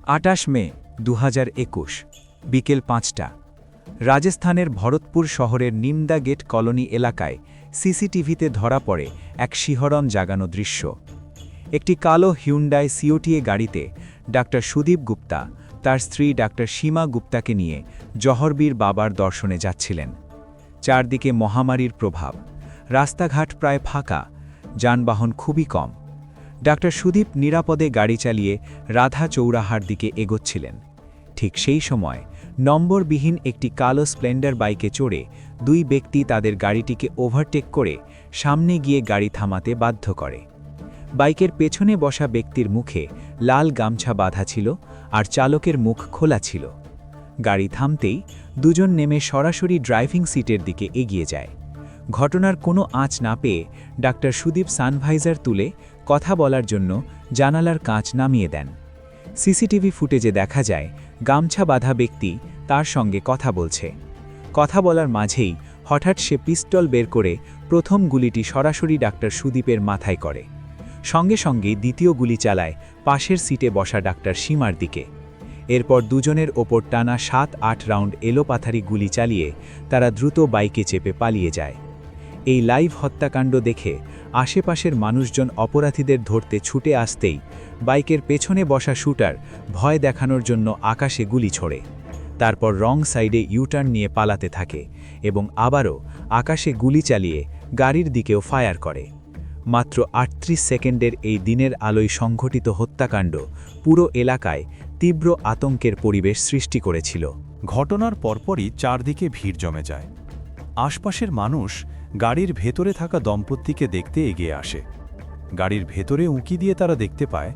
২৮ মে ২০২১ বিকেল ৫টা রাজস্থানের ভরতপুর শহরের নিমদা গেট কলোনি এলাকায় সিসিটিভিতে ধরা পড়ে এক শিহরণ জাগানো দৃশ্য। একটি কালো হিউন্ডাই সিওটিএ গাড়িতে ডাক্তার সুদীপ গুপ্তা তার স্ত্রী ডাক্তার সীমা গুপ্তাকে নিয়ে জহরবীর বাবার দর্শনে যাচ্ছিলেন। চারদিকে মহামারীর প্রভাব, রাস্তাঘাট প্রায় ফাঁকা, যানবাহন খুবই কম। ডাক্তার সুদীপ নিরাপদে গাড়ি চালিয়ে রাধা চৌরাহার দিকে এগোচ্ছিলেন। ঠিক সেই সময় নম্বরবিহীন একটি কালো স্প্লেন্ডার বাইকে চড়ে দুই ব্যক্তি তাদের গাড়িটিকে ওভারটেক করে সামনে গিয়ে গাড়ি থামাতে বাধ্য করে। বাইকের পেছনে বসা ব্যক্তির মুখে লাল গামছা বাঁধা ছিল আর চালকের মুখ খোলা ছিল। গাড়ি থামতেই দুজন নেমে সরাসরি ড্রাইভিং সিটের দিকে এগিয়ে যায়। ঘটনার কোনো আঁচ না পেয়ে ডাক্তার সুদীপ সানভাইজার তুলে কথা বলার জন্য জানালার কাঁচ নামিয়ে দেন। সিসিটিভি ফুটেজে দেখা যায় গামছা বাঁধা ব্যক্তি তার সঙ্গে কথা বলছে। কথা বলার মাঝেই হঠাৎ সে পিস্তল বের করে প্রথম গুলিটি সরাসরি ডাক্তার সুদীপের মাথায় করে। সঙ্গে সঙ্গে দ্বিতীয় গুলি চালায় পাশের সিটে বসা ডাক্তার সীমার দিকে। এরপর দুজনের ওপর টানা ৭-৮ রাউন্ড এলোপাথারি গুলি চালিয়ে তারা দ্রুত বাইকে চেপে পালিয়ে যায়। এই লাইভ হত্যাকাণ্ড দেখে আশেপাশের মানুষজন অপরাধীদের ধরতে ছুটে আসতেই বাইকের পেছনে বসা শুটার ভয় দেখানোর জন্য আকাশে গুলি ছোড়ে। তারপর রং সাইডে ইউটার্ন নিয়ে পালাতে থাকে এবং আবারও আকাশে গুলি চালিয়ে গাড়ির দিকেও ফায়ার করে। মাত্র ৩৮ সেকেন্ডের এই দিনের আলোয় সংঘটিত হত্যাকাণ্ড পুরো এলাকায় তীব্র আতঙ্কের পরিবেশ সৃষ্টি করেছিল। ঘটনার পরপরই চারদিকে ভিড় জমে যায়। আশপাশের মানুষ গাড়ির ভেতরে থাকা দম্পতিকে দেখতে এগিয়ে আসে। গাড়ির ভেতরে উঁকি দিয়ে তারা দেখতে পায়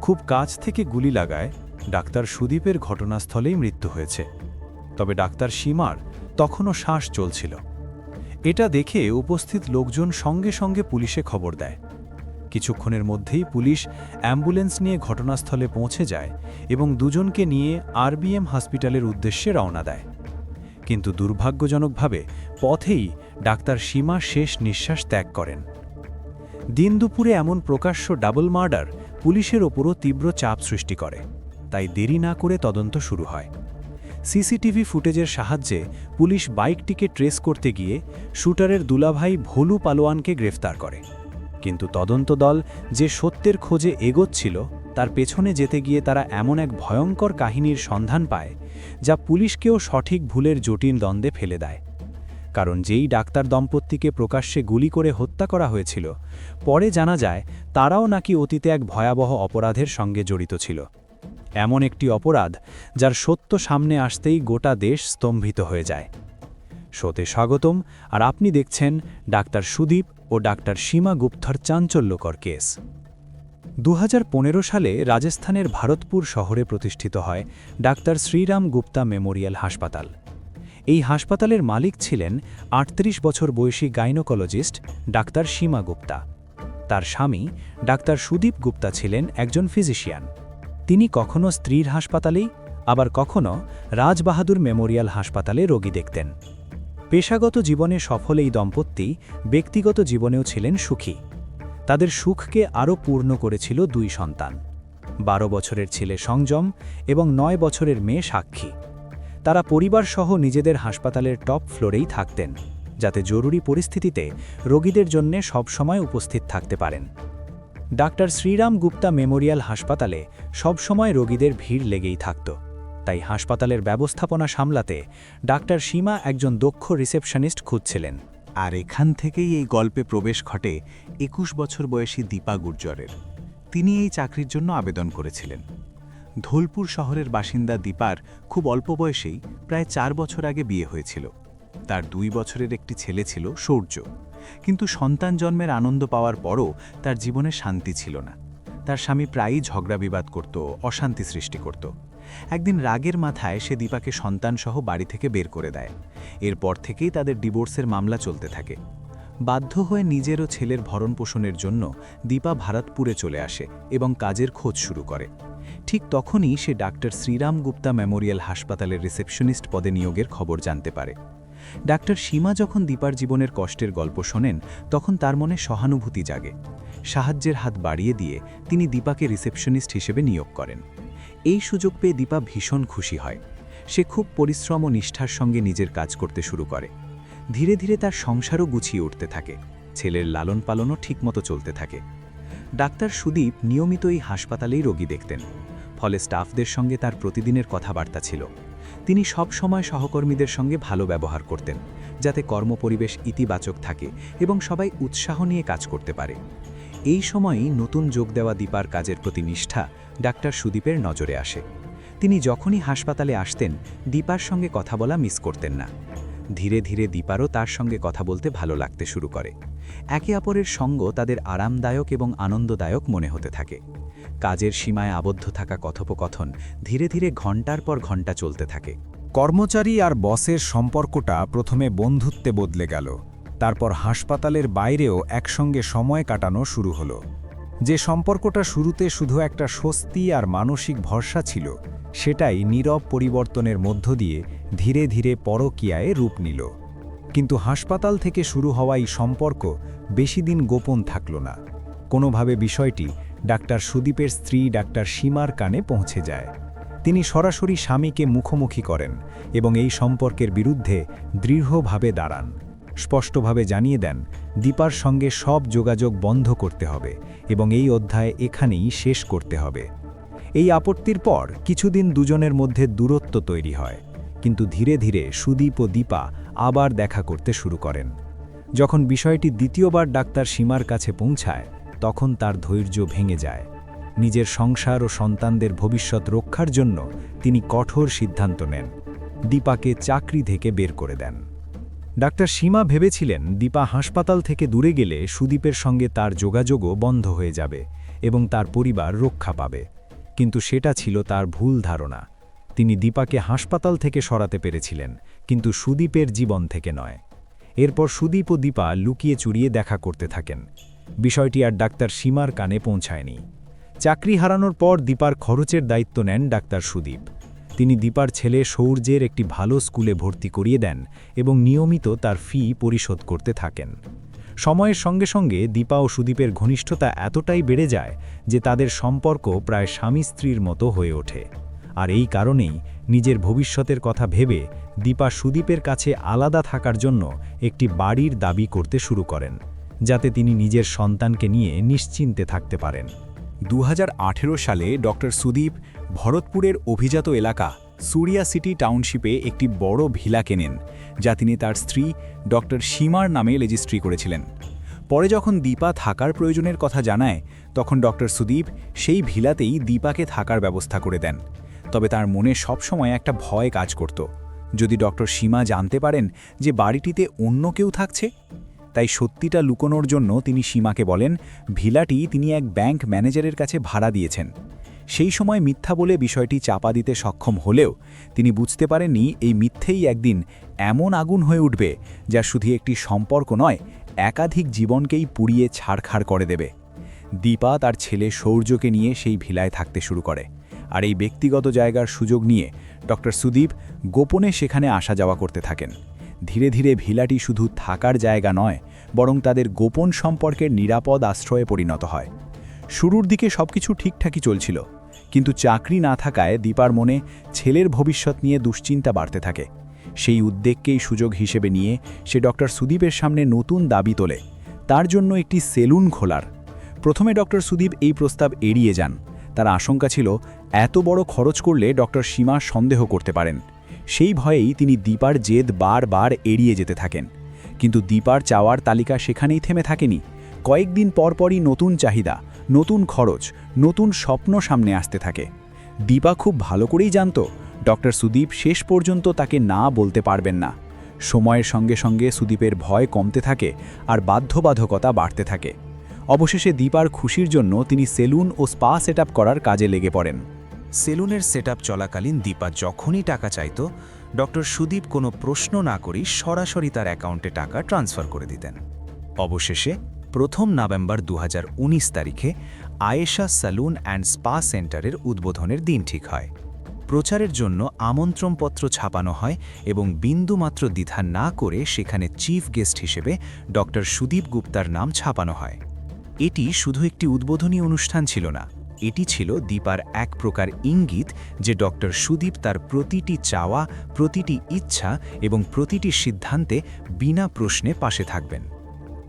খুব কাছ থেকে গুলি লাগায় ডাক্তার সুদীপের ঘটনাস্থলেই মৃত্যু হয়েছে। তবে ডাক্তার সীমার তখনও শ্বাস চলছিল। এটা দেখে উপস্থিত লোকজন সঙ্গে সঙ্গে পুলিশে খবর দেয়। কিছুক্ষণের মধ্যেই পুলিশ অ্যাম্বুলেন্স নিয়ে ঘটনাস্থলে পৌঁছে যায় এবং দুজনকে নিয়ে আরবিএম হসপিটালের উদ্দেশ্যে রওনা দেয়। কিন্তু দুর্ভাগ্যজনকভাবে পথেই ডাক্তার সীমা শেষ নিঃশ্বাস ত্যাগ করেন। দিন দুপুরে এমন প্রকাশ্য ডাবল মার্ডার পুলিশের ওপরও তীব্র চাপ সৃষ্টি করে, তাই দেরি না করে তদন্ত শুরু হয়। সিসিটিভি ফুটেজের সাহায্যে পুলিশ বাইকটিকে ট্রেস করতে গিয়ে শুটারের দুলাভাই ভোলু পালোয়ানকে গ্রেফতার করে। কিন্তু তদন্ত দল যে সত্যের খোঁজে এগোচ্ছিল তার পেছনে যেতে গিয়ে তারা এমন এক ভয়ঙ্কর কাহিনীর সন্ধান পায় যা পুলিশকেও সঠিক ভুলের জটিল দ্বন্দ্বে ফেলে দেয়। কারণ যেই ডাক্তার দম্পতিকে প্রকাশ্যে গুলি করে হত্যা করা হয়েছিল, পরে জানা যায় তারাও নাকি অতীতে এক ভয়াবহ অপরাধের সঙ্গে জড়িত ছিল। এমন একটি অপরাধ যার সত্য সামনে আসতেই গোটা দেশ স্তম্ভিত হয়ে যায়। শোতে স্বাগতম, আর আপনি দেখছেন ডাক্তার সুদীপ ও ডাক্তার সীমা গুপ্তার চাঞ্চল্যকর কেস। ২০১৫ সালে রাজস্থানের ভরতপুর শহরে প্রতিষ্ঠিত হয় ডাক্তার শ্রীরাম গুপ্তা মেমোরিয়াল হাসপাতাল। এই হাসপাতালের মালিক ছিলেন ৩৮ বছর বয়সী গাইনোকোলজিস্ট ডাক্তার সীমা গুপ্তা। তার স্বামী ডাক্তার সুদীপ গুপ্তা ছিলেন একজন ফিজিশিয়ান। তিনি কখনো স্ত্রীর হাসপাতালেই, আবার কখনো রাজবাহাদুর মেমোরিয়াল হাসপাতালে রোগী দেখতেন। পেশাগত জীবনে সফল এই দম্পতি ব্যক্তিগত জীবনেও ছিলেন সুখী। তাদের সুখকে আরও পূর্ণ করেছিল দুই সন্তান, ১২ বছরের ছেলে সংযম এবং ৯ বছরের মেয়ে সাক্ষী। তারা পরিবারসহ নিজেদের হাসপাতালের টপ ফ্লোরেই থাকতেন, যাতে জরুরি পরিস্থিতিতে রোগীদের জন্য সবসময় উপস্থিত থাকতে পারেন। ডাক্তার শ্রীরাম গুপ্তা মেমোরিয়াল হাসপাতালে সবসময় রোগীদের ভিড় লেগেই থাকত, তাই হাসপাতালের ব্যবস্থাপনা সামলাতে ডাক্তার সীমা একজন দক্ষ রিসেপশনিস্ট খুঁজছিলেন। আর এখান থেকেই এই গল্পে প্রবেশ ঘটে ২১ বছর বয়সী দীপা গুর্জরের। তিনি এই চাকরির জন্য আবেদন করেছিলেন। ধোলপুর শহরের বাসিন্দা দীপার খুব অল্প বয়সেই প্রায় ৪ বছর আগে বিয়ে হয়েছিল। তার ২ বছরের একটি ছেলে ছিল সৌর্য। কিন্তু সন্তান জন্মের আনন্দ পাওয়ার পরও তার জীবনে শান্তি ছিল না। তার স্বামী প্রায়ই ঝগড়া বিবাদ করত, অশান্তি সৃষ্টি করত। একদিন রাগের মাথায় সে দীপাকে সন্তানসহ বাড়ি থেকে বের করে দেয়। এরপর থেকেই তাদের ডিভোর্সের মামলা চলতে থাকে। বাধ্য হয়ে নিজের ও ছেলের ভরণপোষণের জন্য দীপা ভারতপুরে চলে আসে এবং কাজের খোঁজ শুরু করে। ঠিক তখনই সে ডাক্তার শ্রীরাম গুপ্তা মেমোরিয়াল হাসপাতালের রিসেপশনিস্ট পদে নিয়োগের খবর জানতে পারে। ডাক্তার সীমা যখন দীপার জীবনের কষ্টের গল্প শোনেন, তখন তার মনে সহানুভূতি জাগে। সাহায্যের হাত বাড়িয়ে দিয়ে তিনি দীপাকে রিসেপশনিস্ট হিসেবে নিয়োগ করেন। এই সুযোগ পেয়ে দীপা ভীষণ খুশি হয়। সে খুব পরিশ্রম ও নিষ্ঠার সঙ্গে নিজের কাজ করতে শুরু করে। ধীরে ধীরে তার সংসারও গুছিয়ে উঠতে থাকে, ছেলের লালন পালনও ঠিকমতো চলতে থাকে। ডাক্তার সুদীপ নিয়মিত এই হাসপাতালেই রোগী দেখতেন, ফলে স্টাফদের সঙ্গে তার প্রতিদিনের কথাবার্তা ছিল। তিনি সব সময় সহকর্মীদের সঙ্গে ভালো ব্যবহার করতেন, যাতে কর্মপরিবেশ ইতিবাচক থাকে এবং সবাই উৎসাহ নিয়ে কাজ করতে পারে। এই সময়ই নতুন যোগ দেওয়া দীপার কাজের প্রতি নিষ্ঠা ডাক্তার সুদীপের নজরে আসে। তিনি যখনই হাসপাতালে আসতেন, দীপার সঙ্গে কথা বলা মিস করতেন না। ধীরে ধীরে দীপারও তার সঙ্গে কথা বলতে ভালো লাগতে শুরু করে। একে অপরের সঙ্গ তাদের আরামদায়ক এবং আনন্দদায়ক মনে হতে থাকে। কাজের সীমায় আবদ্ধ থাকা কথোপকথন ধীরে ধীরে ঘণ্টার পর ঘণ্টা চলতে থাকে। কর্মচারী আর বসের সম্পর্কটা প্রথমে বন্ধুত্বে বদলে গেল, তারপর হাসপাতালের বাইরেও একসঙ্গে সময় কাটানো শুরু হলো। যে সম্পর্কটা শুরুতে শুধু একটা স্বস্তি আর মানসিক ভরসা ছিল, সেটাই নীরব পরিবর্তনের মধ্য দিয়ে ধীরে ধীরে পরকীয়ায় রূপ নিল। কিন্তু হাসপাতাল থেকে শুরু হওয়া এই সম্পর্ক বেশি দিন গোপন থাকল না। কোনোভাবে বিষয়টি ডাক্তার সুদীপের স্ত্রী ডাক্তার সীমার কানে পৌঁছে যায়। তিনি সরাসরি স্বামীকে মুখোমুখি করেন এবং এই সম্পর্কের বিরুদ্ধে দৃঢ়ভাবে দাঁড়ান। স্পষ্টভাবে জানিয়ে দেন দীপার সঙ্গে সব যোগাযোগ বন্ধ করতে হবে এবং এই অধ্যায় এখানেই শেষ করতে হবে। এই আপত্তির পর কিছুদিন দুজনের মধ্যে দূরত্ব তৈরি হয়, কিন্তু ধীরে ধীরে সুদীপ ও দীপা আবার দেখা করতে শুরু করেন। যখন বিষয়টি দ্বিতীয়বার ডাক্তার সীমার কাছে পৌঁছায়, তখন তার ধৈর্য ভেঙে যায়। নিজের সংসার ও সন্তানদের ভবিষ্যৎ রক্ষার জন্য তিনি কঠোর সিদ্ধান্ত নেন, দীপাকে চাকরি থেকে বের করে দেন। ডাক্তার সীমা ভেবেছিলেন দীপা হাসপাতাল থেকে দূরে গেলে সুদীপের সঙ্গে তার যোগাযোগও বন্ধ হয়ে যাবে এবং তার পরিবার রক্ষা পাবে, কিন্তু সেটা ছিল তার ভুল ধারণা। তিনি দীপাকে হাসপাতাল থেকে সরাতে পেরেছিলেন, কিন্তু সুদীপের জীবন থেকে নয়। এরপর সুদীপ ও দীপা লুকিয়ে চুরিয়ে দেখা করতে থাকেন। বিষয়টি আর ডাক্তার সীমার কানে পৌঁছায়নি। চাকরি হারানোর পর দীপার খরচের দায়িত্ব নেন ডাক্তার সুদীপ। তিনি দীপার ছেলে সৌর্যের একটি ভালো স্কুলে ভর্তি করিয়ে দেন এবং নিয়মিত তার ফি পরিশোধ করতে থাকেন। সময়ের সঙ্গে সঙ্গে দীপা ও সুদীপের ঘনিষ্ঠতা এতটাই বেড়ে যায় যে তাদের সম্পর্ক প্রায় স্বামী স্ত্রীর মতো হয়ে ওঠে। আর এই কারণেই নিজের ভবিষ্যতের কথা ভেবে দীপা সুদীপের কাছে আলাদা থাকার জন্য একটি বাড়ির দাবি করতে শুরু করেন, যাতে তিনি নিজের সন্তানকে নিয়ে নিশ্চিন্তে থাকতে পারেন। 2018 সালে ডক্টর সুদীপ ভরতপুরের অভিজাত এলাকা সুরিয়া সিটি টাউনশিপে একটি বড় ভিলা কেনেন, যা তিনি তার স্ত্রী ডক্টর সীমার নামে রেজিস্ট্রি করেছিলেন। পরে যখন দীপা থাকার প্রয়োজনের কথা জানায়, তখন ডক্টর সুদীপ সেই ভিলাতেই দীপাকে থাকার ব্যবস্থা করে দেন। তবে তার মনে সবসময় একটা ভয় কাজ করত, যদি ডক্টর সীমা জানতে পারেন যে বাড়িটিতে অন্য কেউ থাকছে। তাই সত্যিটা লুকোনোর জন্য তিনি সীমাকে বলেন ভিলাটি তিনি এক ব্যাংক ম্যানেজারের কাছে ভাড়া দিয়েছেন। সেই সময় মিথ্যা বলে বিষয়টি চাপা দিতে সক্ষম হলেও তিনি বুঝতে পারেননি এই মিথ্যেই একদিন এমন আগুন হয়ে উঠবে যা শুধু একটি সম্পর্ক নয়, একাধিক জীবনকেই পুড়িয়ে ছাড়খাড় করে দেবে। দীপা তার ছেলে সৌর্যকে নিয়ে সেই ভিলায় থাকতে শুরু করে, আর এই ব্যক্তিগত জায়গার সুযোগ নিয়ে ডক্টর সুদীপ গোপনে সেখানে আসা যাওয়া করতে থাকেন। ধীরে ধীরে ভিলাটি শুধু থাকার জায়গা নয়, বরং তাদের গোপন সম্পর্কের নিরাপদ আশ্রয়ে পরিণত হয়। শুরুর দিকে সবকিছু ঠিকঠাকই চলছিল, কিন্তু চাকরি না থাকায় দীপার মনে ছেলের ভবিষ্যৎ নিয়ে দুশ্চিন্তা বাড়তে থাকে। সেই উদ্বেগকেই সুযোগ হিসেবে নিয়ে সে ডক্টর সুদীপের সামনে নতুন দাবি তোলে, তার জন্য একটি সেলুন খোলার। প্রথমে ডক্টর সুদীপ এই প্রস্তাব এড়িয়ে যান। তার আশঙ্কা ছিল এত বড় খরচ করলে ডক্টর সীমা সন্দেহ করতে পারেন। সেই ভয়েই তিনি দীপার জেদ বারবার এড়িয়ে যেতে থাকেন। কিন্তু দীপার চাওয়ার তালিকা সেখানেই থেমে থাকেনি। কয়েকদিন পরপরই নতুন চাহিদা, নতুন খরচ, নতুন স্বপ্ন সামনে আসতে থাকে। দীপা খুব ভালো করেই জানত ডক্টর সুদীপ শেষ পর্যন্ত তাকে না বলতে পারবেন না। সময়ের সঙ্গে সঙ্গে সুদীপের ভয় কমতে থাকে আর বাধ্যবাধকতা বাড়তে থাকে। অবশেষে দীপার খুশির জন্য তিনি সেলুন ও স্পা সেটআপ করার কাজে লেগে পড়েন। সেলুনের সেটআপ চলাকালীন দীপা যখনই টাকা চাইত, ডক্টর সুদীপ কোনো প্রশ্ন না করেই সরাসরি তার অ্যাকাউন্টে টাকা ট্রান্সফার করে দিতেন। অবশেষে 1 নভেম্বর 2019 তারিখে আয়েশা সেলুন অ্যান্ড স্পা সেন্টারের উদ্বোধনের দিন ঠিক হয়। প্রচারের জন্য আমন্ত্রণপত্র ছাপানো হয় এবং বিন্দুমাত্র দ্বিধা না করে সেখানে চিফ গেস্ট হিসেবে ডক্টর সুদীপ গুপ্তার নাম ছাপানো হয়। এটি শুধু একটি উদ্বোধনী অনুষ্ঠান ছিল না, এটি ছিল দীপার এক প্রকার ইঙ্গিত যে ডক্টর সুদীপ তার প্রতিটি চাওয়া, প্রতিটি ইচ্ছা এবং প্রতিটি সিদ্ধান্তে বিনা প্রশ্নে পাশে থাকবেন।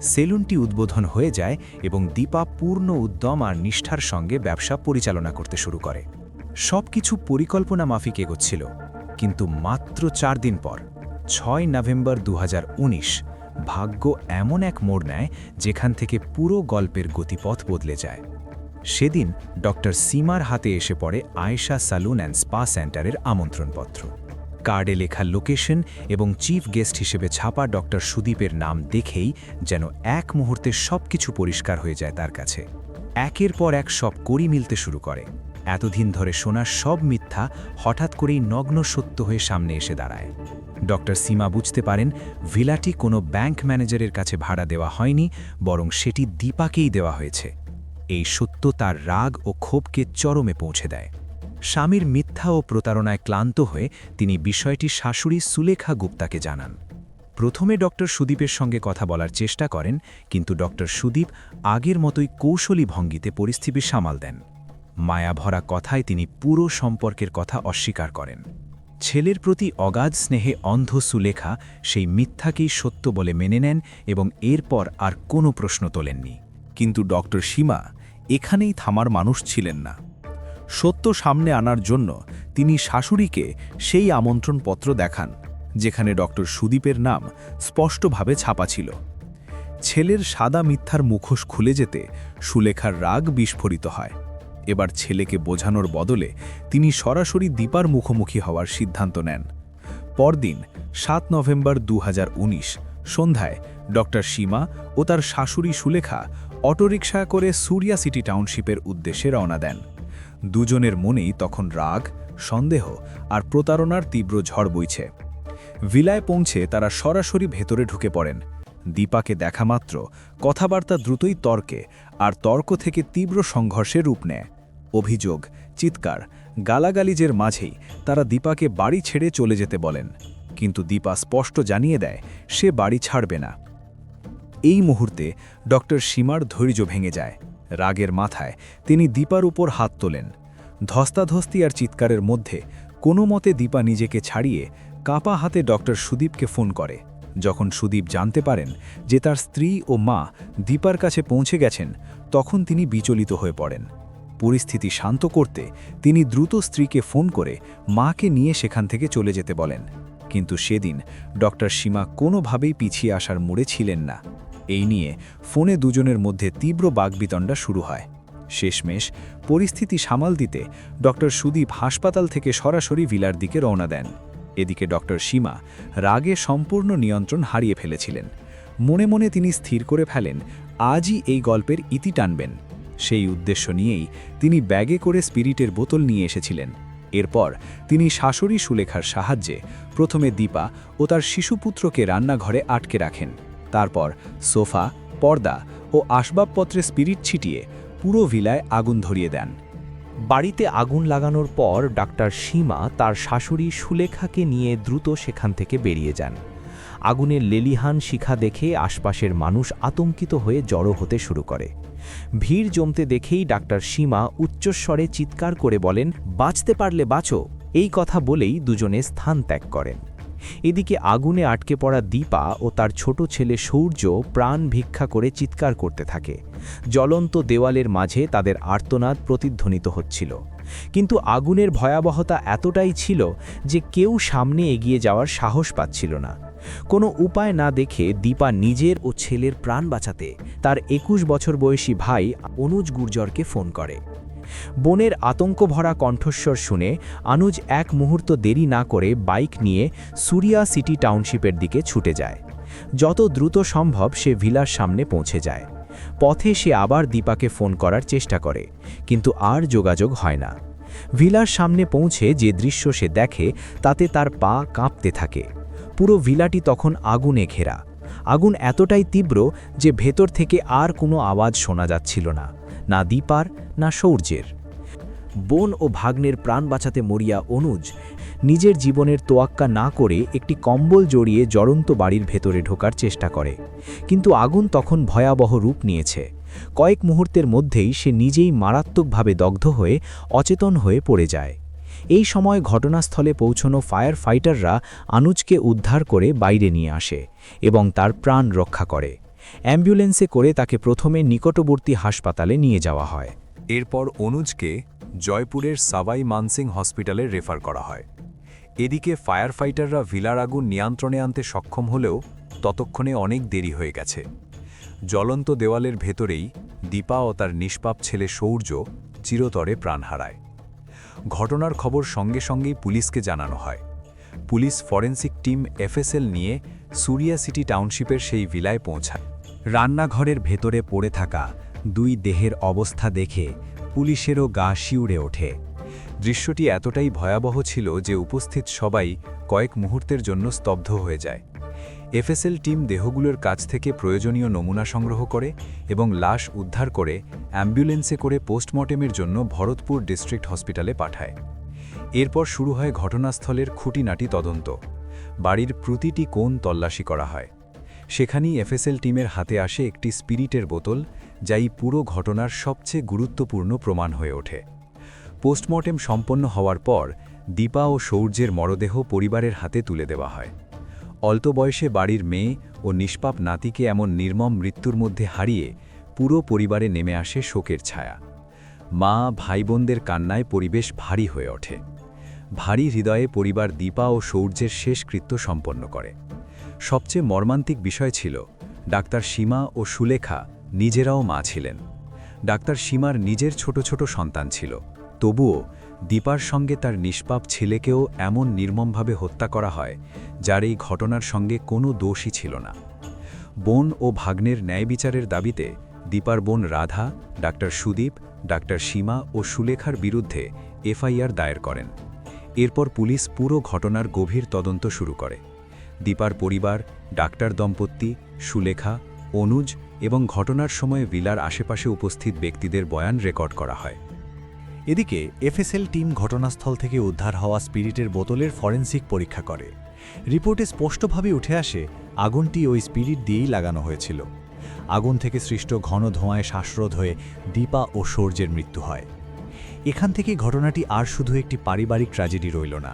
সেলুনটি উদ্বোধন হয়ে যায় এবং দীপা পূর্ণ উদ্যম আর নিষ্ঠার সঙ্গে ব্যবসা পরিচালনা করতে শুরু করে। সবকিছু পরিকল্পনা মাফিক এগোচ্ছিল, কিন্তু মাত্র 4 দিন পর 6 নভেম্বর 2019 ভাগ্য এমন এক মোড় নেয় যেখান থেকে পুরো গল্পের গতিপথ বদলে যায়। সেদিন ডক্টর সীমার হাতে এসে পড়ে আয়েশা সালুন অ্যান্ড স্পা সেন্টারের আমন্ত্রণপত্র। কার্ডে লেখা লোকেশন এবং চিফ গেস্ট হিসেবে ছাপা ডক্টর সুদীপের নাম দেখেই যেন এক মুহূর্তে সবকিছু পরিষ্কার হয়ে যায় তার কাছে। একের পর এক সব কড়ি মিলতে শুরু করে। এতদিন ধরে শোনা সব মিথ্যা হঠাৎ করেই নগ্ন সত্য হয়ে সামনে এসে দাঁড়ায়। ডক্টর সীমা বুঝতে পারেন ভিলাটি কোনো ব্যাংক ম্যানেজারের কাছে ভাড়া দেওয়া হয়নি, বরং সেটি দীপাকেই দেওয়া হয়েছে। এই সত্য তার রাগ ও ক্ষোভকে চরমে পৌঁছে দেয়। স্বামীর মিথ্যা ও প্রতারণায় ক্লান্ত হয়ে তিনি বিষয়টি শাশুড়ি সুলেখা গুপ্তাকে জানান। প্রথমে ডক্টর সুদীপের সঙ্গে কথা বলার চেষ্টা করেন, কিন্তু ডক্টর সুদীপ আগের মতোই কৌশলী ভঙ্গিতে পরিস্থিতি সামাল দেন। মায়াভরা কথায় তিনি পুরো সম্পর্কের কথা অস্বীকার করেন। ছেলের প্রতি অগাধ স্নেহে অন্ধ সুলেখা সেই মিথ্যাকেই সত্য বলে মেনে নেন এবং এরপর আর কোনো প্রশ্ন তোলেননি। কিন্তু ডক্টর সীমা এখানেই থামার মানুষ ছিলেন না। সত্য সামনে আনার জন্য তিনি শাশুড়িকে সেই আমন্ত্রণপত্র দেখান, যেখানে ডক্টর সুদীপের নাম স্পষ্টভাবে ছাপা ছিল। ছেলের সাদা মিথ্যার মুখোশ খুলে যেতে সুলেখার রাগ বিস্ফোরিত হয়। এবার ছেলেকে বোঝানোর বদলে তিনি সরাসরি দীপার মুখোমুখি হওয়ার সিদ্ধান্ত নেন। পরদিন 7 নভেম্বর 2019 সন্ধ্যায় ডক্টর সীমা ও তার শাশুড়ি সুলেখা অটোরিকশা করে সুরিয়া সিটি টাউনশিপের উদ্দেশ্যে রওনা দেন। দুজনের মনেই তখন রাগ, সন্দেহ আর প্রতারণার তীব্র ঝড় বইছে। ভিলায় পৌঁছে তারা সরাসরি ভেতরে ঢুকে পড়েন। দীপাকে দেখা মাত্র কথাবার্তা দ্রুতই তর্কে, আর তর্ক থেকে তীব্র সংঘর্ষে রূপ নেয়। অভিযোগ, চিৎকার, গালাগালিজের মাঝেই তারা দীপাকে বাড়ি ছেড়ে চলে যেতে বলেন, কিন্তু দীপা স্পষ্ট জানিয়ে দেয় সে বাড়ি ছাড়বে না। এই মুহূর্তে ডক্টর সীমার ধৈর্য ভেঙে যায়। রাগের মাথায় তিনি দীপার উপর হাত তোলেন। ধস্তাধস্তি আর চিৎকারের মধ্যে কোনো মতে দীপা নিজেকে ছাড়িয়ে কাঁপা হাতে ডক্টর সুদীপকে ফোন করে। যখন সুদীপ জানতে পারেন যে তার স্ত্রী ও মা দীপার কাছে পৌঁছে গেছেন, তখন তিনি বিচলিত হয়ে পড়েন। পরিস্থিতি শান্ত করতে তিনি দ্রুত স্ত্রীকে ফোন করে মাকে নিয়ে সেখান থেকে চলে যেতে বলেন। কিন্তু সেদিন ডক্টর সীমা কোনোভাবেই পিছিয়ে আসার মুড়ে ছিলেন না। এই নিয়ে ফোনে দুজনের মধ্যে তীব্র বাগবিতণ্ডা শুরু হয়। শেষমেশ পরিস্থিতি সামাল দিতে ডক্টর সুদীপ হাসপাতাল থেকে সরাসরি ভিলার দিকে রওনা দেন। এদিকে ডক্টর সীমা রাগে সম্পূর্ণ নিয়ন্ত্রণ হারিয়ে ফেলেছিলেন। মনে মনে তিনি স্থির করে ফেলেন আজই এই গল্পের ইতি টানবেন। সেই উদ্দেশ্য নিয়েই তিনি ব্যাগে করে স্পিরিটের বোতল নিয়ে এসেছিলেন। এরপর তিনি শাশুড়ি সুলেখার সাহায্যে প্রথমে দীপা ও তার শিশুপুত্রকে রান্নাঘরে আটকে রাখেন। তারপর সোফা, পর্দা ও আসবাবপত্রে স্পিরিট ছিটিয়ে পুরো ভিলায় আগুন ধরিয়ে দেন। বাড়িতে আগুন লাগানোর পর ডাক্তার সীমা তার শাশুড়ি সুলেখাকে নিয়ে দ্রুত সেখান থেকে বেরিয়ে যান। আগুনের লেলিহান শিখা দেখে আশপাশের মানুষ আতঙ্কিত হয়ে জড়ো হতে শুরু করে। ভিড় জমতে দেখেই ডাক্তার সীমা উচ্চস্বরে চিৎকার করে বলেন, বাঁচতে পারলে বাঁচো। এই কথা বলেই দুজনে স্থান ত্যাগ করেন। এদিকে আগুনে আটকে পড়া দীপা ও তার ছোট ছেলে সূর্য প্রাণ ভিক্ষা করে চিৎকার করতে থাকে। জ্বলন্ত দেওয়ালের মাঝে তাদের আর্তনাদ প্রতিধ্বনিত হচ্ছিল। কিন্তু আগুনের ভয়াবহতা এতটাই ছিল যে কেউ সামনে এগিয়ে যাওয়ার সাহস পাচ্ছিল না। কোনো উপায় না দেখে দীপা নিজের ও ছেলের প্রাণ বাঁচাতে তার 21 বছর বয়সী ভাই অনুজ গুর্জরকে ফোন করে। বোনের আতঙ্কভরা কণ্ঠস্বর শুনে অনুজ এক মুহূর্ত দেরি না করে বাইক নিয়ে সুরিয়া সিটি টাউনশিপের দিকে ছুটে যায়। যত দ্রুত সম্ভব সে ভিলার সামনে পৌঁছে যায়। পথে সে আবার দীপাকে ফোন করার চেষ্টা করে, কিন্তু আর যোগাযোগ হয় না। ভিলার সামনে পৌঁছে যে দৃশ্য সে দেখে তাতে তার পা কাঁপতে থাকে। পুরো ভিলাটি তখন আগুনে ঘেরা। আগুন এতটাই তীব্র যে ভেতর থেকে আর কোনো আওয়াজ শোনা যাচ্ছিল না, না দীপার না সূর্যের। বোন ও ভাগ্নের প্রাণ বাঁচাতে মরিয়া অনুজ নিজের জীবনের তোয়াক্কা না করে একটি কম্বল জড়িয়ে জ্বলন্ত বাড়ির ভেতরে ঢোকার চেষ্টা করে। কিন্তু আগুন তখন ভয়াবহ রূপ নিয়েছে। কয়েক মুহূর্তের মধ্যেই সে নিজেই মারাত্মকভাবে দগ্ধ হয়ে অচেতন হয়ে পড়ে যায়। এই সময় ঘটনাস্থলে পৌঁছনো ফায়ার ফাইটাররা অনুজকে উদ্ধার করে বাইরে নিয়ে আসে এবং তার প্রাণ রক্ষা করে। অ্যাম্বুলেন্সে করে তাকে প্রথমে নিকটবর্তী হাসপাতালে নিয়ে যাওয়া হয়। এরপর অনুজকে জয়পুরের সাবাই মানসিং হসপিটালে রেফার করা হয়। এদিকে ফায়ার ফাইটাররা ভিলার আগুন নিয়ন্ত্রণে আনতে সক্ষম হলেও ততক্ষণে অনেক দেরি হয়ে গেছে। জ্বলন্ত দেওয়ালের ভেতরেই দীপা ও তার নিষ্পাপ ছেলে সৌর্য চিরতরে প্রাণ হারায়। ঘটনার খবর সঙ্গে সঙ্গেই পুলিশকে জানানো হয়। পুলিশ ফরেন্সিক টিম এফএসএল নিয়ে সুরিয়া সিটি টাউনশিপের সেই ভিলায় পৌঁছায়। রান্নাঘরের ভেতরে পড়ে থাকা দুই দেহের অবস্থা দেখে পুলিশেরও গা শিউরে ওঠে। দৃশ্যটি এতটাই ভয়াবহ ছিল যে উপস্থিত সবাই কয়েক মুহূর্তের জন্য স্তব্ধ হয়ে যায়। এফএসএল টিম দেহগুলোর কাছ থেকে প্রয়োজনীয় নমুনা সংগ্রহ করে এবং লাশ উদ্ধার করে অ্যাম্বুলেন্সে করে পোস্টমর্টেমের জন্য ভরতপুর ডিস্ট্রিক্ট হসপিটালে পাঠায়। এরপর শুরু হয় ঘটনাস্থলের খুঁটিনাটি তদন্ত। বাড়ির প্রতিটি কোণ তল্লাশি করা হয়। সেখানেই এফএসএল টিমের হাতে আসে একটি স্পিরিটের বোতল, যা এই পুরো ঘটনার সবচেয়ে গুরুত্বপূর্ণ প্রমাণ হয়ে ওঠে। পোস্টমর্টেম সম্পন্ন হওয়ার পর দীপা ও সৌর্যের মরদেহ পরিবারের হাতে তুলে দেওয়া হয়। অল্প বয়সে বাড়ির মেয়ে ও নিষ্পাপ নাতিকে এমন নির্মম মৃত্যুর মধ্যে হারিয়ে পুরো পরিবারে নেমে আসে শোকের ছায়া। মা ভাই বোনদের কান্নায় পরিবেশ ভারী হয়ে ওঠে। ভারী হৃদয়ে পরিবার দীপা ও সৌর্যের শেষকৃত্য সম্পন্ন করে। সবচেয়ে মর্মান্তিক বিষয় ছিল ডাক্তার সীমা ও সুলেখা নিজেরাও মা ছিলেন। ডাক্তার সীমার নিজের ছোট ছোট সন্তান ছিল, তবুও দীপার সঙ্গে তার নিষ্পাপ ছেলেকেও এমন নির্মমভাবে হত্যা করা হয়, যার এই ঘটনার সঙ্গে কোনো দোষই ছিল না। বোন ও ভাগ্নের ন্যায় বিচারের দাবিতে দীপার বোন রাধা, ডাক্তার সুদীপ, ডাক্তার সীমা ও সুলেখার বিরুদ্ধে এফআইআর দায়ের করেন। এরপর পুলিশ পুরো ঘটনার গভীর তদন্ত শুরু করে। দীপার পরিবার, ডাক্তার দম্পতি, সুলেখা, অনুজ এবং ঘটনার সময় ভিলার আশেপাশে উপস্থিত ব্যক্তিদের বয়ান রেকর্ড করা হয়। এদিকে এফএসএল টিম ঘটনাস্থল থেকে উদ্ধার হওয়া স্পিরিটের বোতলের ফরেনসিক পরীক্ষা করে। রিপোর্টে স্পষ্টভাবে উঠে আসে আগুনটি ওই স্পিরিট দিয়েই লাগানো হয়েছিল। আগুন থেকে সৃষ্ট ঘন ধোঁয়ায় শ্বাসরোধ হয়ে দীপা ও সৌর্যের মৃত্যু হয়। এখান থেকে ঘটনাটি আর শুধু একটি পারিবারিক ট্র্যাজেডি রইল না,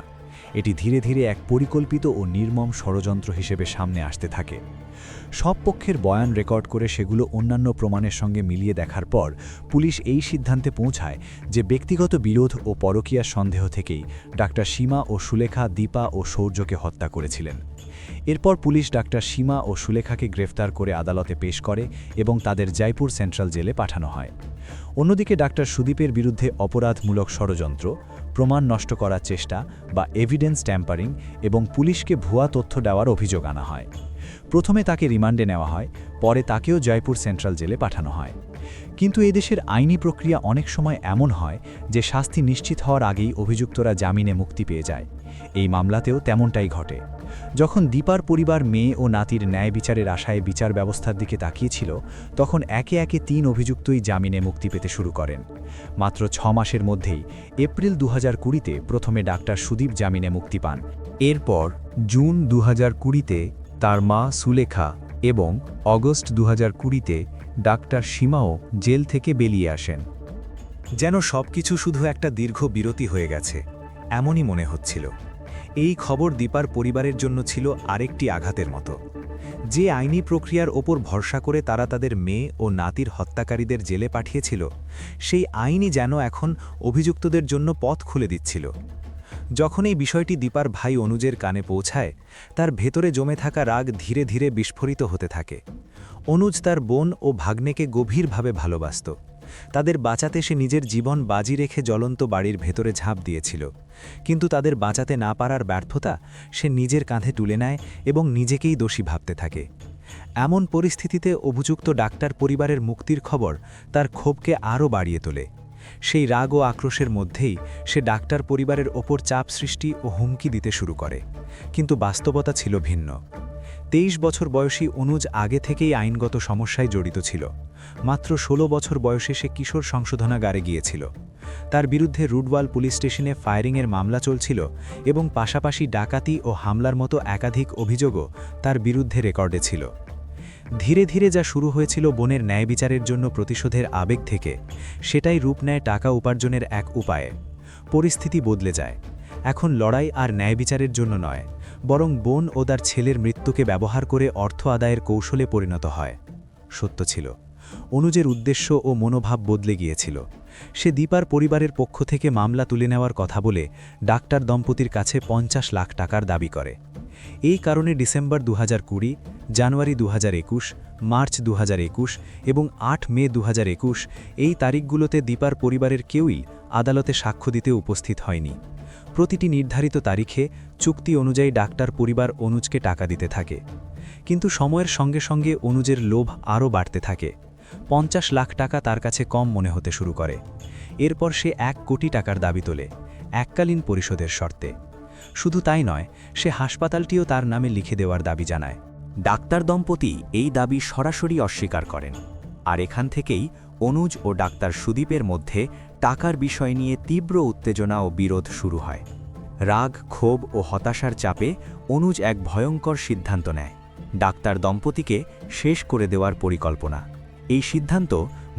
এটি ধীরে ধীরে এক পরিকল্পিত ও নির্মম ষড়যন্ত্র হিসেবে সামনে আসতে থাকে। সব পক্ষের বয়ান রেকর্ড করে সেগুলো অন্যান্য প্রমাণের সঙ্গে মিলিয়ে দেখার পর পুলিশ এই সিদ্ধান্তে পৌঁছায় যে ব্যক্তিগত বিরোধ ও পরকীয়ার সন্দেহ থেকেই ডাক্তার সীমা ও সুলেখা দীপা ও সৌর্যকে হত্যা করেছিলেন। এরপর পুলিশ ডাক্তার সীমা ও সুলেখাকে গ্রেফতার করে আদালতে পেশ করে এবং তাদের জয়পুর সেন্ট্রাল জেলে পাঠানো হয়। অন্যদিকে ডাক্তার সুদীপের বিরুদ্ধে অপরাধমূলক ষড়যন্ত্র, প্রমাণ নষ্ট করার চেষ্টা বা এভিডেন্স ট্যাম্পারিং এবং পুলিশকে ভুয়া তথ্য দেওয়ার অভিযোগ আনা হয়। প্রথমে তাকে রিমান্ডে নেওয়া হয়, পরে তাকেও জয়পুর সেন্ট্রাল জেলে পাঠানো হয়। কিন্তু এদেশের আইনি প্রক্রিয়া অনেক সময় এমন হয় যে শাস্তি নিশ্চিত হওয়ার আগেই অভিযুক্তরা জামিনে মুক্তি পেয়ে যায়। এই মামলাতেও তেমনটাই ঘটে। যখন দীপার পরিবার মেয়ে ও নাতির ন্যায় বিচারের আশায় বিচার ব্যবস্থার দিকে তাকিয়েছিল, তখন একে একে ৩ অভিযুক্তই জামিনে মুক্তি পেতে শুরু করেন। মাত্র ৬ মাসের মধ্যেই এপ্রিল ২০২০-তে প্রথমে ডাক্তার সুদীপ জামিনে মুক্তি পান। এরপর জুন ২০২০-তে তার মা সুলেখা এবং অগস্ট ২০২০-তে ডাক্তার সীমাও জেল থেকে বেরিয়ে আসেন। যেন সবকিছু শুধু একটা দীর্ঘ বিরতি হয়ে গেছে, এমনই মনে হচ্ছিল। এই খবর দীপার পরিবারের জন্য ছিল আরেকটি আঘাতের মতো। যে আইনি প্রক্রিয়ার ওপর ভরসা করে তারা তাদের মেয়ে ও নাতির হত্যাকারীদের জেলে পাঠিয়েছিল, সেই আইনই যেন এখন অভিযুক্তদের জন্য পথ খুলে দিচ্ছিল। যখন এই বিষয়টি দীপার ভাই অনুজের কানে পৌঁছায়, তার ভেতরে জমে থাকা রাগ ধীরে ধীরে বিস্ফোরিত হতে থাকে। অনুজ তার বোন ও ভাগ্নেকে গভীরভাবে ভালোবাসত। তাদের বাঁচাতে সে নিজের জীবন বাজি রেখে জ্বলন্ত বাড়ির ভেতরে ঝাঁপ দিয়েছিল, কিন্তু তাদের বাঁচাতে না পারার ব্যর্থতা সে নিজের কাঁধে তুলে নেয় এবং নিজেকেই দোষী ভাবতে থাকে। এমন পরিস্থিতিতে অভিযুক্ত ডাক্তার পরিবারের মুক্তির খবর তার ক্ষোভকে আরও বাড়িয়ে তোলে। সেই রাগ ও আক্রোশের মধ্যেই সে ডাক্তার পরিবারের ওপর চাপ সৃষ্টি ও হুমকি দিতে শুরু করে। কিন্তু বাস্তবতা ছিল ভিন্ন। 23 বছর বয়সী অনুজ আগে থেকেই আইনগত সমস্যায় জড়িত ছিল। মাত্র 16 বছর বয়সে সে কিশোর সংশোধনাগারে গিয়েছিল। তার বিরুদ্ধে রুডওয়াল পুলিশ স্টেশনে ফায়ারিংয়ের মামলা চলছিল এবং পাশাপাশি ডাকাতি ও হামলার মতো একাধিক অভিযোগও তার বিরুদ্ধে রেকর্ডে ছিল। ধীরে ধীরে যা শুরু হয়েছিল বোনের ন্যায় বিচারের জন্য প্রতিশোধের আবেগ থেকে, সেটাই রূপ নেয় টাকা উপার্জনের এক উপায়ে। পরিস্থিতি বদলে যায়। এখন লড়াই আর ন্যায় বিচারের জন্য নয়, বরং বোন ও তার ছেলের মৃত্যুকে ব্যবহার করে অর্থ আদায়ের কৌশলে পরিণত হয়। সত্য ছিল, অনুজের উদ্দেশ্য ও মনোভাব বদলে গিয়েছিল। সে দীপার পরিবারের পক্ষ থেকে মামলা তুলে নেওয়ার কথা বলে ডাক্তার দম্পতির কাছে 50 লাখ টাকার দাবি করে। এই কারণে ডিসেম্বর 2020, জানুয়ারি 2021, মার্চ 2021 এবং 8 মে 2021 এই তারিখগুলোতে দীপার পরিবারের কেউই আদালতে সাক্ষ্য দিতে উপস্থিত হয়নি। প্রতিটি নির্ধারিত তারিখে চুক্তি অনুযায়ী ডাক্তার পরিবার অনুজকে টাকা দিতে থাকে। কিন্তু সময়ের সঙ্গে সঙ্গে অনুজের লোভ আরও বাড়তে থাকে। 50 লাখ টাকা তার কাছে কম মনে হতে শুরু করে। এরপর সে 1 কোটি টাকার দাবি তোলে, এককালীন পরিশোধের শর্তে। শুধু তাই নয়, সে হাসপাতালটিও তার নামে লিখে দেওয়ার দাবি জানায়। ডাক্তার দম্পতি এই দাবি সরাসরি অস্বীকার করেন, আর এখান থেকেই অনুজ ও ডাক্তার সুদীপের মধ্যে টাকার বিষয় নিয়ে তীব্র উত্তেজনা ও বিরোধ শুরু হয়। রাগ, ক্ষোভ ও হতাশার চাপে অনুজ এক ভয়ঙ্কর সিদ্ধান্ত নেয়, ডাক্তার দম্পতিকে শেষ করে দেওয়ার পরিকল্পনা। এই সিদ্ধান্ত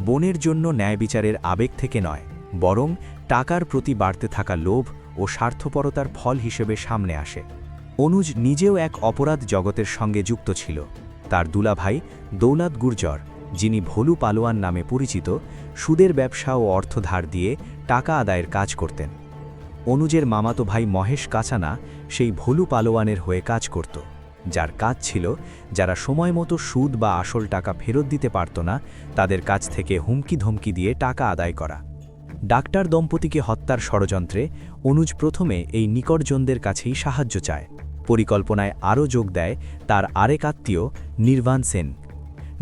বোনের জন্য ন্যায় বিচারের আবেগ থেকে নয়, বরং টাকার প্রতি বাড়তে থাকা লোভ ও স্বার্থপরতার ফল হিসেবে সামনে আসে। অনুজ নিজেও এক অপরাধ জগতের সঙ্গে যুক্ত ছিল। তার দুলাভাই দৌলত গুর্জর, যিনি ভোলু পালোয়ান নামে পরিচিত, সুদের ব্যবসা ও অর্থ ধার দিয়ে টাকা আদায়ের কাজ করতেন। অনুজের মামাতো ভাই মহেশ কাসানা সেই ভোলু পালোয়ানের হয়ে কাজ করত, যার কাজ ছিল যারা সময় মতো সুদ বা আসল টাকা ফেরত দিতে পারত না, তাদের কাছ থেকে হুমকি ধমকি দিয়ে টাকা আদায় করা। ডাক্তার দম্পতিকে হত্যার ষড়যন্ত্রে অনুজ প্রথমে এই নিকটজনদের কাছেই সাহায্য চায়। পরিকল্পনায় আরও যোগ দেয় তার আরেক আত্মীয় নির্বাণ সেন।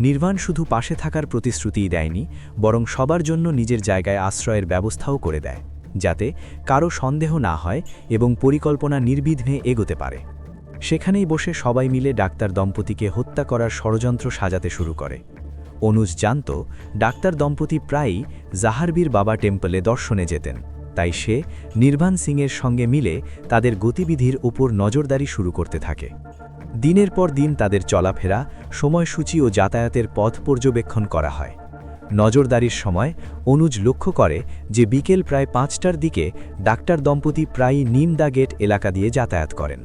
নির্বাণ শুধু পাশে থাকার প্রতিশ্রুতিই দেয়নি, বরং সবার জন্য নিজের জায়গায় আশ্রয়ের ব্যবস্থাও করে দেয়, যাতে কারো সন্দেহ না হয় এবং পরিকল্পনা নির্বিঘ্নে এগোতে পারে। সেখানেই বসে সবাই মিলে ডাক্তার দম্পতিকে হত্যা করার ষড়যন্ত্র সাজাতে শুরু করে। অনুজ জানত ডাক্তার দম্পতি প্রায়ই জাহারবীর বাবা টেম্পলে দর্শনে যেতেন, তাই সে নির্বাণ সিংয়ের সঙ্গে মিলে তাদের গতিবিধির উপর নজরদারি শুরু করতে থাকে। দিনের পর দিন তাদের চলাফেরা, সময়সূচি ও যাতায়াতের পথ পর্যবেক্ষণ করা হয়। নজরদারির সময় অনুজ লক্ষ্য করে যে বিকেল প্রায় 5টার দিকে ডাক্তার দম্পতি প্রায়ই নিমদা গেট এলাকা দিয়ে যাতায়াত করেন।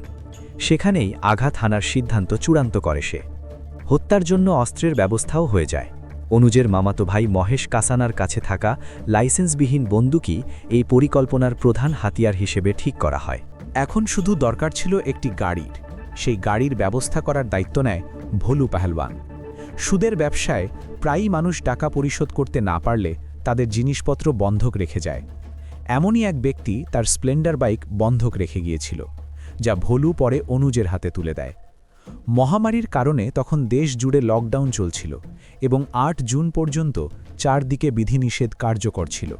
সেখানেই আঘাত হানার সিদ্ধান্ত চূড়ান্ত করে সে। হত্যার জন্য অস্ত্রের ব্যবস্থাও হয়ে যায়। অনুজের মামাতো ভাই মহেশ কাসানার কাছে থাকা লাইসেন্সবিহীন বন্দুকই এই পরিকল্পনার প্রধান হাতিয়ার হিসেবে ঠিক করা হয়। এখন শুধু দরকার ছিল একটি গাড়ির। সেই গাড়ির ব্যবস্থা করার দায়িত্ব নেয় ভোলু পাহলওয়ান। সুদের ব্যবসায় প্রায়ই মানুষ টাকা পরিশোধ করতে না পারলে তাদের জিনিসপত্র বন্ধক রেখে যায়। এমনই এক ব্যক্তি তার স্প্লেন্ডার বাইক বন্ধক রেখে গিয়েছিল, যা ভোলু পরে অনুজের হাতে তুলে দেয়। মহামারীর কারণে তখন দেশ জুড়ে লকডাউন চলছিল এবং 8 জুন পর্যন্ত চারদিকে বিধিনিষেধ কার্যকর ছিল।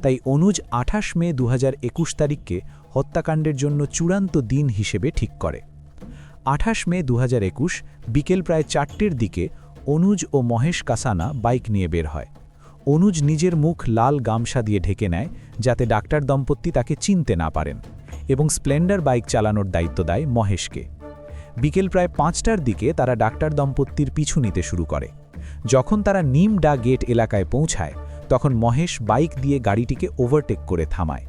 তাই অনুজ 28 মে 2021 তারিখকে হত্যাকাণ্ডের জন্য চূড়ান্ত দিন হিসেবে ঠিক করে। 28 মে 2021 বিকেল প্রায় 4টের দিকে অনুজ ও মহেশ কাসানা বাইক নিয়ে বের হয়। অনুজ নিজের মুখ লাল গামছা দিয়ে ঢেকে নেয়, যাতে ডাক্তার দম্পতি তাকে চিনতে না পারেন, এবং স্প্লেন্ডার বাইক চালানোর দায়িত্ব দেয় মহেশকে। বিকেল প্রায় 5টার দিকে তারা ডাক্তার দম্পতির পিছু নিতে শুরু করে। যখন তারা নিমডা গেট এলাকায় পৌঁছায়, তখন মহেশ বাইক দিয়ে গাড়িটিকে ওভারটেক করে থামায়।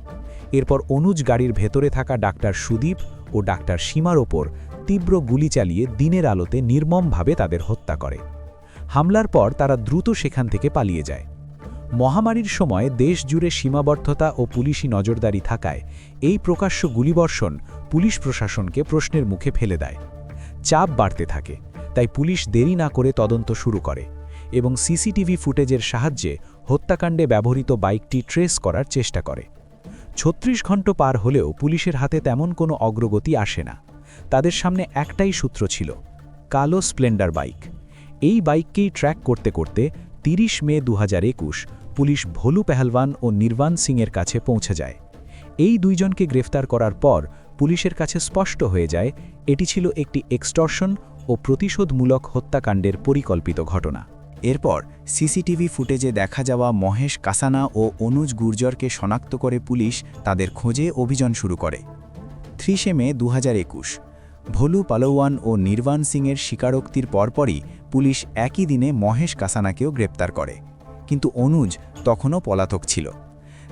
এরপর অনুজ গাড়ির ভেতরে থাকা ডাক্তার সুদীপ ও ডাক্তার সীমার ওপর তীব্র গুলি চালিয়ে দিনের আলোতে নির্মমভাবে তাদের হত্যা করে। হামলার পর তারা দ্রুত সেখান থেকে পালিয়ে যায়। মহামারীর সময় দেশ জুড়ে সীমাবদ্ধতা ও পুলিশি নজরদারি থাকায় এই প্রকাশ্য গুলিবর্ষণ পুলিশ প্রশাসনকে প্রশ্নের মুখে ফেলে দেয়। চাপ বাড়তে থাকে, তাই পুলিশ দেরি না করে তদন্ত শুরু করে এবং সিসিটিভি ফুটেজের সাহায্যে হত্যাকাণ্ডে ব্যবহৃত বাইকটি ট্রেস করার চেষ্টা করে। 36 ঘণ্টা পার হলেও পুলিশের হাতে তেমন কোনো অগ্রগতি আসে না। তাদের সামনে একটাই সূত্র ছিল, কালো স্প্লেন্ডার বাইক। এই বাইককেই ট্র্যাক করতে করতে 30 মে 2021 পুলিশ ভোলু পেহলওয়ান ও নির্বাণ সিংয়ের কাছে পৌঁছে যায়। এই দুইজনকে গ্রেফতার করার পর পুলিশের কাছে স্পষ্ট হয়ে যায় এটি ছিল একটি এক্সটর্শন ও প্রতিশোধমূলক হত্যাকাণ্ডের পরিকল্পিত ঘটনা। এরপর সিসিটিভি ফুটেজে দেখা যাওয়া মহেশ কাসানা ও অনুজ গুর্জরকে শনাক্ত করে পুলিশ তাদের খোঁজে অভিযান শুরু করে। 30 মে 2021 ভোলু পালোয়ান ও নির্বাণ সিংয়ের স্বীকারোক্তির পরপরই পুলিশ একই দিনে মহেশ কাসানাকেও গ্রেপ্তার করে, কিন্তু অনুজ তখনও পলাতক ছিল।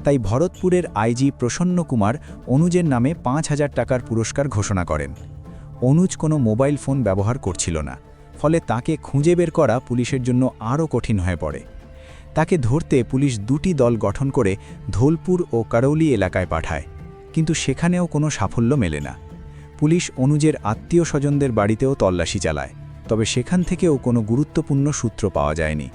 তাই ভরতপুরের আইজি প্রসন্ন কুমার অনুজের নামে ৫,০০০ টাকার পুরস্কার ঘোষণা করেন। অনুজ কোনো মোবাইল ফোন ব্যবহার করছিল না, ফলে তাকে খুঁজে বের করা পুলিশের জন্য আরও কঠিন হয়ে পড়ে। তাকে ধরতে পুলিশ ২টি দল গঠন করে ধোলপুর ও কারৌলি এলাকায় পাঠায়, কিন্তু সেখানেও কোনো সাফল্য মেলে না। পুলিশ অনুজের আত্মীয় স্বজনদের বাড়িতেও তল্লাশি চালায়, তবে সেখান থেকেও কোনো গুরুত্বপূর্ণ সূত্র পাওয়া যায়নি।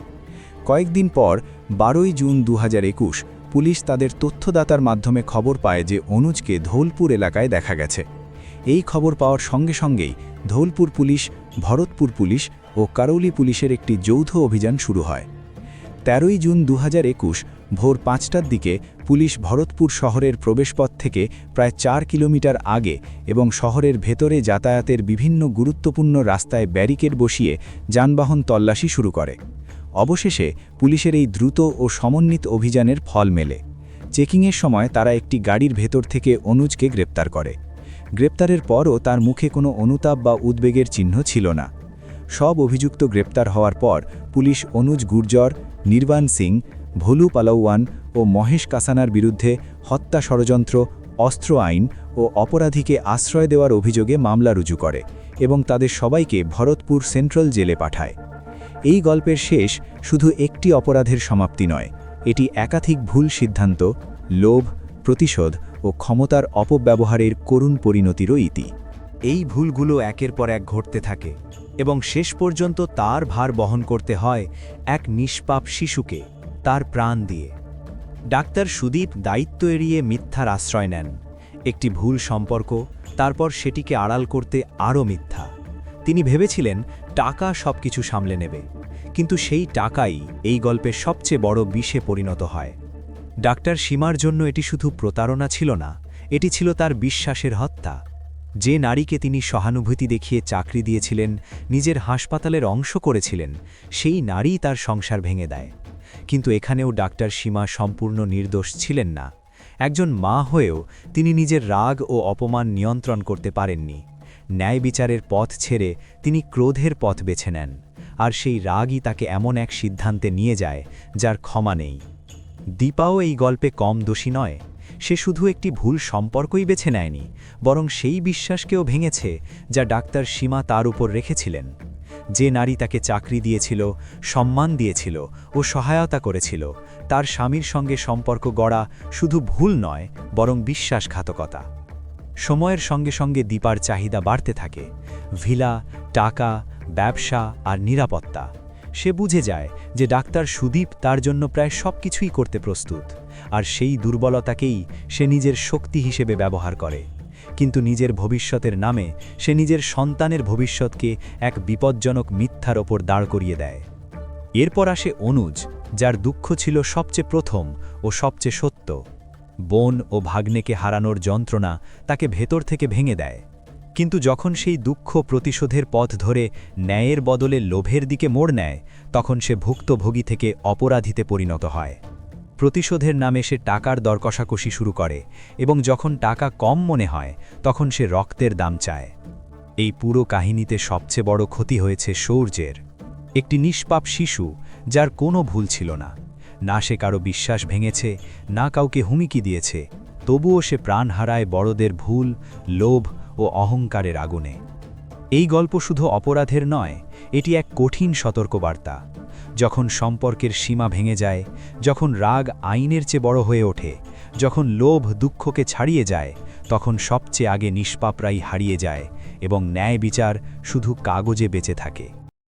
কয়েকদিন পর ১২ই জুন ২০২১ পুলিশ তাদের তথ্যদাতার মাধ্যমে খবর পায় যে অনুজকে ধোলপুর এলাকায় দেখা গেছে। এই খবর পাওয়ার সঙ্গে সঙ্গেই ধোলপুর পুলিশ, ভরতপুর পুলিশ ও কারৌলি পুলিশের একটি যৌথ অভিযান শুরু হয়। ১৩ই জুন ২০২১ ভোর ৫টার দিকে পুলিশ ভরতপুর শহরের প্রবেশপথ থেকে প্রায় ৪ কিলোমিটার আগে এবং শহরের ভেতরে যাতায়াতের বিভিন্ন গুরুত্বপূর্ণ রাস্তায় ব্যারিকেড বসিয়ে যানবাহন তল্লাশি শুরু করে। অবশেষে পুলিশের এই দ্রুত ও সমন্বিত অভিযানের ফল মেলে। চেকিংয়ের সময় তারা একটি গাড়ির ভেতর থেকে অনুজকে গ্রেপ্তার করে। গ্রেপ্তারের পরও তার মুখে কোনো অনুতাপ বা উদ্বেগের চিহ্ন ছিল না। সব অভিযুক্ত গ্রেপ্তার হওয়ার পর পুলিশ অনুজ গুর্জর, নির্বাণ সিং, ভোলু পালাওয়ান ও মহেশ কাসানার বিরুদ্ধে হত্যা ষড়যন্ত্র, অস্ত্র আইন ও অপরাধীকে আশ্রয় দেওয়ার অভিযোগে মামলা রুজু করে এবং তাদের সবাইকে ভরতপুর সেন্ট্রাল জেলে পাঠায়। এই গল্পের শেষ শুধু একটি অপরাধের সমাপ্তি নয়, এটি একাধিক ভুল সিদ্ধান্ত, লোভ, প্রতিশোধ ও ক্ষমতার অপব্যবহারের করুণ পরিণতিরও ইতি। এই ভুলগুলো একের পর এক ঘটতে থাকে এবং শেষ পর্যন্ত তার ভার বহন করতে হয় এক নিষ্পাপ শিশুকে তার প্রাণ দিয়ে। ডাক্তার সুদীপ দায়িত্ব এড়িয়ে মিথ্যার আশ্রয় নেন। একটি ভুল সম্পর্ক, তারপর সেটিকে আড়াল করতে আরও মিথ্যা। তিনি ভেবেছিলেন টাকা সবকিছু সামলে নেবে, কিন্তু সেই টাকাই এই গল্পের সবচেয়ে বড় বিষে পরিণত হয়। ডাক্তার সীমার জন্য এটি শুধু প্রতারণা ছিল না, এটি ছিল তার বিশ্বাসের হত্যা। যে নারীকে তিনি সহানুভূতি দেখিয়ে চাকরি দিয়েছিলেন, নিজের হাসপাতালের অংশ করেছিলেন, সেই নারীই তার সংসার ভেঙে দেয়। কিন্তু এখানেও ডাক্তার সীমা সম্পূর্ণ নির্দোষ ছিলেন না। একজন মা হয়েও তিনি নিজের রাগ ও অপমান নিয়ন্ত্রণ করতে পারেননি। ন্যায় বিচারের পথ ছেড়ে তিনি ক্রোধের পথ বেছে নেন, আর সেই রাগই তাকে এমন এক সিদ্ধান্তে নিয়ে যায় যার ক্ষমা নেই। দীপাও এই গল্পে কম দোষী নয়। সে শুধু একটি ভুল সম্পর্কই বেছে নেয়নি, বরং সেই বিশ্বাসকেও ভেঙেছে যা ডাক্তার সীমা তার উপর রেখেছিলেন। যে নারী তাকে চাকরি দিয়েছিল, সম্মান দিয়েছিল ও সহায়তা করেছিল, তার স্বামীর সঙ্গে সম্পর্ক গড়া শুধু ভুল নয়, বরং বিশ্বাসঘাতকতা। সময়ের সঙ্গে সঙ্গে দীপার চাহিদা বাড়তে থাকে। ভিলা, টাকা, ব্যবসা আর নিরাপত্তা। সে বুঝে যায় যে ডাক্তার সুদীপ তার জন্য প্রায় সব কিছুই করতে প্রস্তুত, আর সেই দুর্বলতাকেই সে নিজের শক্তি হিসেবে ব্যবহার করে। কিন্তু নিজের ভবিষ্যতের নামে সে নিজের সন্তানের ভবিষ্যৎকে এক বিপজ্জনক মিথ্যার ওপর দাঁড় করিয়ে দেয়। এরপর আসে অনুজ, যার দুঃখ ছিল সবচেয়ে প্রথম ও সবচেয়ে সত্য। বোন ও ভাগ্নেকে হারানোর যন্ত্রণা তাকে ভেতর থেকে ভেঙে দেয়। কিন্তু যখন সেই দুঃখ প্রতিশোধের পথ ধরে ন্যায়ের বদলে লোভের দিকে মোড় নেয়, তখন সে ভুক্তভোগী থেকে অপরাধীতে পরিণত হয়। প্রতিশোধের নামে সে টাকার দর কষাকষি শুরু করে এবং যখন টাকা কম মনে হয় তখন সে রক্তের দাম চায়। এই পুরো কাহিনীতে সবচেয়ে বড় ক্ষতি হয়েছে সৌর্যের, একটি নিষ্পাপ শিশু যার কোনো ভুল ছিল না। না সে কারো বিশ্বাস ভেঙেছে, না কাউকে হুমকি দিয়েছে, তবুও সে প্রাণ হারায় বড়দের ভুল, লোভ ও অহংকারের আগুনে। এই গল্প শুধু অপরাধের নয়, এটি এক কঠিন সতর্কবার্তা। যখন সম্পর্কের সীমা ভেঙে যায়, যখন রাগ আইনের চেয়ে বড় হয়ে ওঠে, যখন লোভ দুঃখকে ছাড়িয়ে যায়, তখন সবচেয়ে আগে নিষ্পাপরাই হারিয়ে যায় এবং ন্যায় বিচার শুধু কাগজে বেঁচে থাকে।